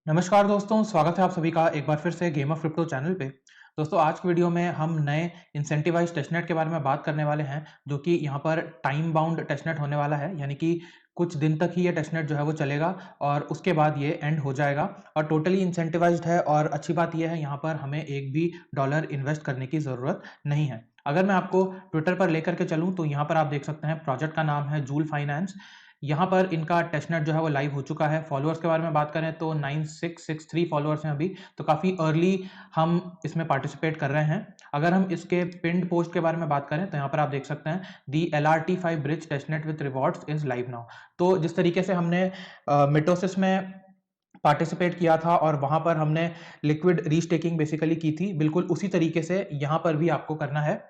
नमस्कार दोस्तों, स्वागत है आप सभी का एक बार फिर से गेम ऑफ क्रिप्टो चैनल पे। दोस्तों आज की वीडियो में हम नए इंसेंटिवाइज्ड टेस्टनेट के बारे में बात करने वाले हैं, जो कि यहाँ पर टाइम बाउंड टेस्टनेट होने वाला है, यानी कि कुछ दिन तक ही ये टेस्टनेट जो है वो चलेगा और उसके बाद ये एंड हो जाएगा और टोटली इंसेंटिवाइज्ड है। और अच्छी बात ये है, यहाँ पर हमें एक भी डॉलर इन्वेस्ट करने की ज़रूरत नहीं है। अगर मैं आपको ट्विटर पर लेकर के चलूँ तो यहाँ पर आप देख सकते हैं, प्रोजेक्ट का नाम है जूल फाइनेंस। यहाँ पर इनका टेस्टनेट जो है वो लाइव हो चुका है। फॉलोअर्स के बारे में बात करें तो 9663 फॉलोअर्स हैं अभी, तो काफ़ी अर्ली हम इसमें पार्टिसिपेट कर रहे हैं। अगर हम इसके पिन्ड पोस्ट के बारे में बात करें तो यहाँ पर आप देख सकते हैं, दी LRT5 bridge testnet with rewards is live now. तो जिस तरीके से हमने मिटोसिस में पार्टिसिपेट किया था और वहाँ पर हमने लिक्विड रीस्टेकिंग बेसिकली की थी, बिल्कुल उसी तरीके से यहाँ पर भी आपको करना है।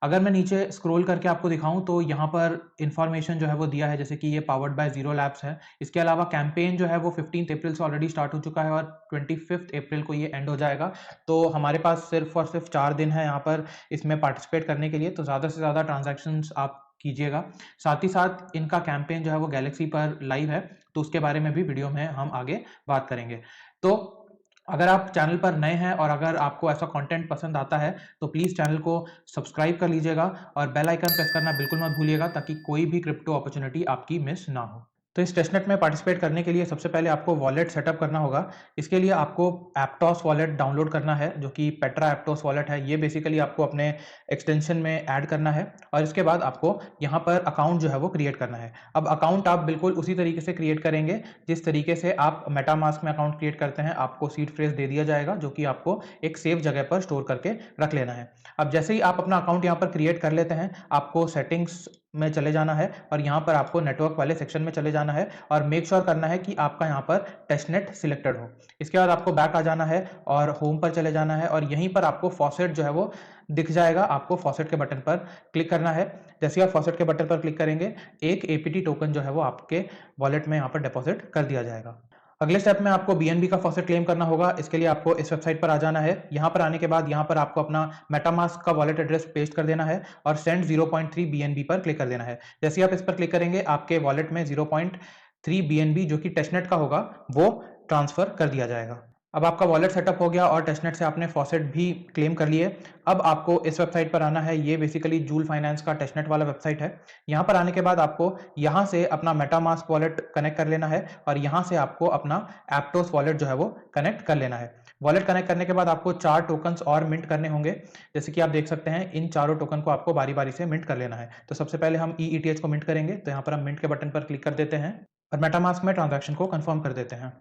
अगर मैं नीचे स्क्रॉल करके आपको दिखाऊँ तो यहाँ पर इन्फॉर्मेशन जो है वो दिया है, जैसे कि ये पावर्ड बाय ज़ीरो लैब्स है। इसके अलावा कैंपेन जो है वो 15 अप्रैल से ऑलरेडी स्टार्ट हो चुका है और 25 अप्रैल को ये एंड हो जाएगा। तो हमारे पास सिर्फ़ और सिर्फ़ 4 दिन है यहाँ पर इसमें पार्टिसिपेट करने के लिए, तो ज़्यादा से ज़्यादा ट्रांज़ैक्शंस आप कीजिएगा। साथ ही साथ इनका कैंपेन जो है वो गैलेक्सी पर लाइव है, तो उसके बारे में भी वीडियो में हम आगे बात करेंगे। तो अगर आप चैनल पर नए हैं और अगर आपको ऐसा कंटेंट पसंद आता है, तो प्लीज़ चैनल को सब्सक्राइब कर लीजिएगा और बेल आइकन प्रेस करना बिल्कुल मत भूलिएगा, ताकि कोई भी क्रिप्टो अपॉर्चुनिटी आपकी मिस ना हो। तो इस टेस्टनेट में पार्टिसिपेट करने के लिए सबसे पहले आपको वॉलेट सेटअप करना होगा। इसके लिए आपको एप्टॉस वॉलेट डाउनलोड करना है, जो कि पेट्रा एप्टॉस वॉलेट है। ये बेसिकली आपको अपने एक्सटेंशन में ऐड करना है और इसके बाद आपको यहाँ पर अकाउंट जो है वो क्रिएट करना है। अब अकाउंट आप बिल्कुल उसी तरीके से क्रिएट करेंगे जिस तरीके से आप मेटामास्क में अकाउंट क्रिएट करते हैं। आपको सीड फ्रेज दे दिया जाएगा, जो कि आपको एक सेफ जगह पर स्टोर करके रख लेना है। अब जैसे ही आप अपना अकाउंट यहाँ पर क्रिएट कर लेते हैं, आपको सेटिंग्स में चले जाना है और यहाँ पर आपको नेटवर्क वाले सेक्शन में चले जाना है और मेक श्योर करना है कि आपका यहाँ पर टेस्टनेट सिलेक्टेड हो। इसके बाद आपको बैक आ जाना है और होम पर चले जाना है और यहीं पर आपको फॉसेट जो है वो दिख जाएगा। आपको फॉसेट के बटन पर क्लिक करना है। जैसे ही आप फॉसेट के बटन पर क्लिक करेंगे, एक एपीटी टोकन जो है वो आपके वॉलेट में यहाँ पर डिपॉजिट कर दिया जाएगा। अगले स्टेप में आपको बीएनबी का फॉसेट क्लेम करना होगा। इसके लिए आपको इस वेबसाइट पर आ जाना है। यहाँ पर आने के बाद यहाँ पर आपको अपना मेटामास्क का वॉलेट एड्रेस पेस्ट कर देना है और सेंड 0.3 बीएनबी पर क्लिक कर देना है। जैसे ही आप इस पर क्लिक करेंगे, आपके वॉलेट में 0.3 बीएनबी जो कि टेस्टनेट का होगा, वो ट्रांसफर कर दिया जाएगा। अब आपका वॉलेट सेटअप हो गया और टेस्टनेट से आपने फॉसेट भी क्लेम कर लिए। अब आपको इस वेबसाइट पर आना है। ये बेसिकली जूल फाइनेंस का टेस्टनेट वाला वेबसाइट है। यहाँ पर आने के बाद आपको यहाँ से अपना मेटामास्क वॉलेट कनेक्ट कर लेना है और यहाँ से आपको अपना एप्टोस वॉलेट जो है वो कनेक्ट कर लेना है। वॉलेट कनेक्ट करने के बाद आपको 4 टोकन्स और मिंट करने होंगे। जैसे कि आप देख सकते हैं, इन चारों टोकन को आपको बारी-बारी से मिंट कर लेना है। तो सबसे पहले हम EETH को मिंट करेंगे, तो यहाँ पर हम मिंट के बटन पर क्लिक कर देते हैं और मेटामास्क में ट्रांजैक्शन को कंफर्म कर देते हैं।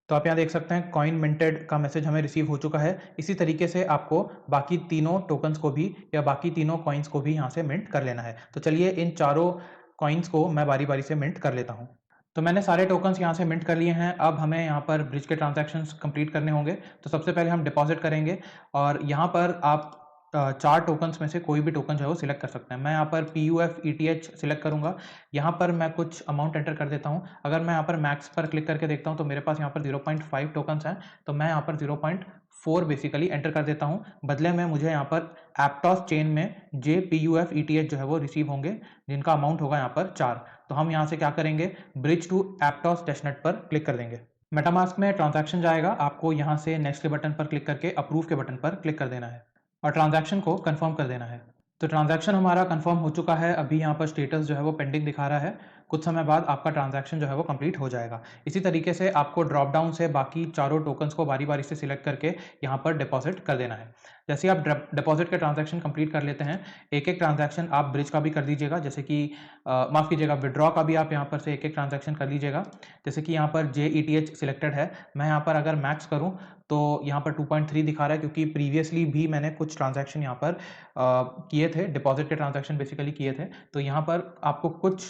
तो आप यहाँ देख सकते हैं, कॉइन मिंटेड का मैसेज हमें रिसीव हो चुका है। इसी तरीके से आपको बाकी तीनों टोकन्स को भी या बाकी तीनों कॉइन्स को भी यहाँ से मिंट कर लेना है। तो चलिए इन चारों कॉइन्स को मैं बारी-बारी से मिंट कर लेता हूँ। तो मैंने सारे टोकन्स यहाँ से मिंट कर लिए हैं। अब हमें यहाँ पर ब्रिज के ट्रांजैक्शंस कंप्लीट करने होंगे। तो सबसे पहले हम डिपॉजिट करेंगे और यहाँ पर आप 4 टोकन्स में से कोई भी टोकन जो है वो सिलेक्ट कर सकते हैं। मैं यहाँ पर PUF ETH सिलेक्ट करूँगा। यहाँ पर मैं कुछ अमाउंट एंटर कर देता हूँ। अगर मैं यहाँ पर मैक्स पर क्लिक करके देखता हूँ तो मेरे पास यहाँ पर 0.5 टोकन्स हैं, तो मैं यहाँ पर 0.4 बेसिकली एंटर कर देता हूँ। बदले में मुझे यहाँ पर एप्टॉस चेन में JPUF ETH जो है वो रिसीव होंगे, जिनका अमाउंट होगा यहाँ पर 4। तो हम यहाँ से क्या करेंगे, ब्रिज टू एप्टॉस टेस्टनेट पर क्लिक कर देंगे। मेटामास्क में ट्रांजैक्शन जाएगा, आपको यहाँ से नेक्स्ट के बटन पर क्लिक करके अप्रूव के बटन पर क्लिक कर देना है और ट्रांजैक्शन को कंफर्म कर देना है। तो ट्रांजैक्शन हमारा कंफर्म हो चुका है। अभी यहाँ पर स्टेटस जो है वो पेंडिंग दिखा रहा है। कुछ समय बाद आपका ट्रांजैक्शन जो है वो कंप्लीट हो जाएगा। इसी तरीके से आपको ड्रॉप डाउन से बाकी चारों टोकन्स को बारी-बारी से सिलेक्ट करके यहाँ पर डिपॉजिट कर देना है। जैसे ही आप डिपॉजिट के ट्रांजैक्शन कंप्लीट कर लेते हैं, एक-एक ट्रांजैक्शन आप ब्रिज का भी कर दीजिएगा। जैसे कि माफ़ कीजिएगा, विथड्रॉ का भी आप यहाँ पर से एक-एक ट्रांजैक्शन कर लीजिएगा। जैसे कि यहाँ पर JETH सिलेक्टेड है। मैं यहाँ पर अगर मैक्स करूँ तो यहाँ पर 2.3 दिखा रहा है, क्योंकि प्रीवियसली भी मैंने कुछ ट्रांजैक्शन यहाँ पर किए थे, डिपॉजिट के ट्रांजैक्शन बेसिकली किए थे। तो यहाँ पर आपको कुछ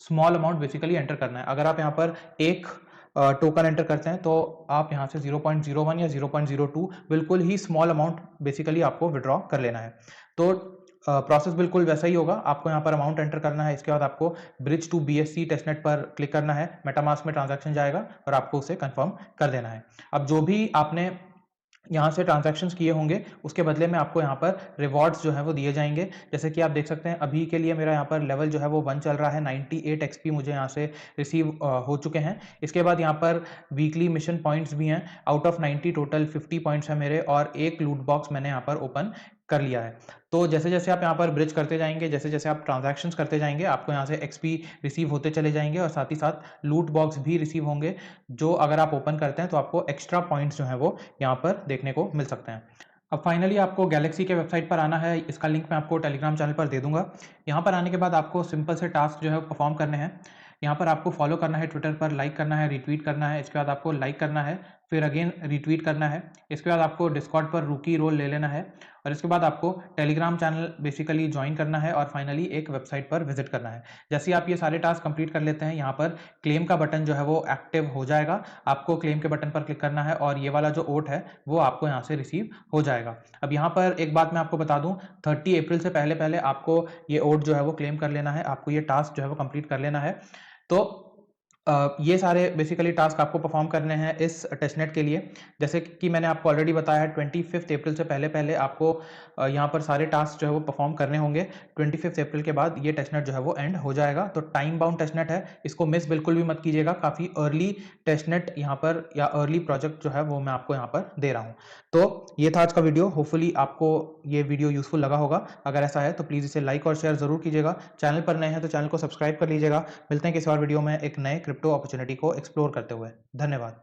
स्मॉल अमाउंट बेसिकली एंटर करना है। अगर आप यहाँ पर एक टोकन एंटर करते हैं तो आप यहाँ से 0.01 या 0.02 बिल्कुल ही स्मॉल अमाउंट बेसिकली आपको विड्रॉ कर लेना है। तो प्रोसेस बिल्कुल वैसा ही होगा। आपको यहाँ पर अमाउंट एंटर करना है। इसके बाद आपको ब्रिज टू BSC टेस्टनेट पर क्लिक करना है। मेटामास्क में ट्रांजैक्शन जाएगा और आपको उसे कंफर्म कर देना है। अब जो भी आपने यहाँ से ट्रांज़ैक्शंस किए होंगे, उसके बदले में आपको यहाँ पर रिवॉर्ड्स जो हैं वो दिए जाएँगे। जैसे कि आप देख सकते हैं अभी के लिए मेरा यहाँ पर लेवल जो है वो 1 चल रहा है, 98 एक्सपी मुझे यहाँ से रिसीव हो चुके हैं। इसके बाद यहाँ पर वीकली मिशन पॉइंट्स भी हैं, आउट ऑफ 90 टोटल 50 पॉइंट्स हैं मेरे और एक लूट बॉक्स मैंने यहाँ पर ओपन कर लिया है। तो जैसे-जैसे आप यहाँ पर ब्रिज करते जाएँगे, जैसे-जैसे आप ट्रांज़ैक्शंस करते जाएँगे, आपको यहाँ से एक्सपी रिसीव होते चले जाएँगे और साथ ही साथ लूट बॉक्स भी रिसीव होंगे, जो अगर आप ओपन करते हैं तो आपको एक्स्ट्रा पॉइंट्स जो हैं वो यहाँ पर देखने को मिल सकते हैं। अब फाइनली आपको गैलेक्सी के वेबसाइट पर आना है, इसका लिंक मैं आपको टेलीग्राम चैनल पर दे दूँगा। यहाँ पर आने के बाद आपको सिंपल से टास्क जो है वो परफ़ॉर्म करने हैं। यहाँ पर आपको फॉलो करना है ट्विटर पर, लाइक करना है, रिट्वीट करना है, इसके बाद आपको लाइक करना है, फिर अगेन रिट्वीट करना है। इसके बाद आपको डिस्कॉर्ड पर रूकी रोल ले लेना है और इसके बाद आपको टेलीग्राम चैनल बेसिकली जॉइन करना है और फाइनली एक वेबसाइट पर विज़िट करना है। जैसे ही आप ये सारे टास्क कंप्लीट कर लेते हैं, यहाँ पर क्लेम का बटन जो है वो एक्टिव हो जाएगा। आपको क्लेम के बटन पर क्लिक करना है और ये वाला जो ओट है, वो आपको यहाँ से रिसीव हो जाएगा। अब यहाँ पर एक बात मैं आपको बता दूँ, 30 अप्रैल से पहले-पहले आपको ये ओट जो है वो क्लेम कर लेना है, आपको ये टास्क जो है वो कंप्लीट कर लेना है। तो ये सारे बेसिकली टास्क आपको परफॉर्म करने हैं इस टेस्टनेट के लिए। जैसे कि मैंने आपको ऑलरेडी बताया है 25 अप्रैल से पहले-पहले आपको यहाँ पर सारे टास्क जो है वो परफॉर्म करने होंगे। 25 अप्रैल के बाद ये टेस्टनेट जो है वो एंड हो जाएगा। तो टाइम बाउंड टेस्टनेट है, इसको मिस बिल्कुल भी मत कीजिएगा। काफ़ी अर्ली टेस्टनेट यहाँ पर या अर्ली प्रोजेक्ट जो है वो मैं आपको यहाँ पर दे रहा हूँ। तो ये था आज का वीडियो। होपफुली आपको ये वीडियो यूज़फुल लगा होगा। अगर ऐसा है तो प्लीज़ इसे लाइक और शेयर ज़रूर कीजिएगा। चैनल पर नए हैं तो चैनल को सब्सक्राइब कर लीजिएगा। मिलते हैं किसी और वीडियो में एक नए क्रिप्टो अपॉर्चुनिटी को एक्सप्लोर करते हुए। धन्यवाद।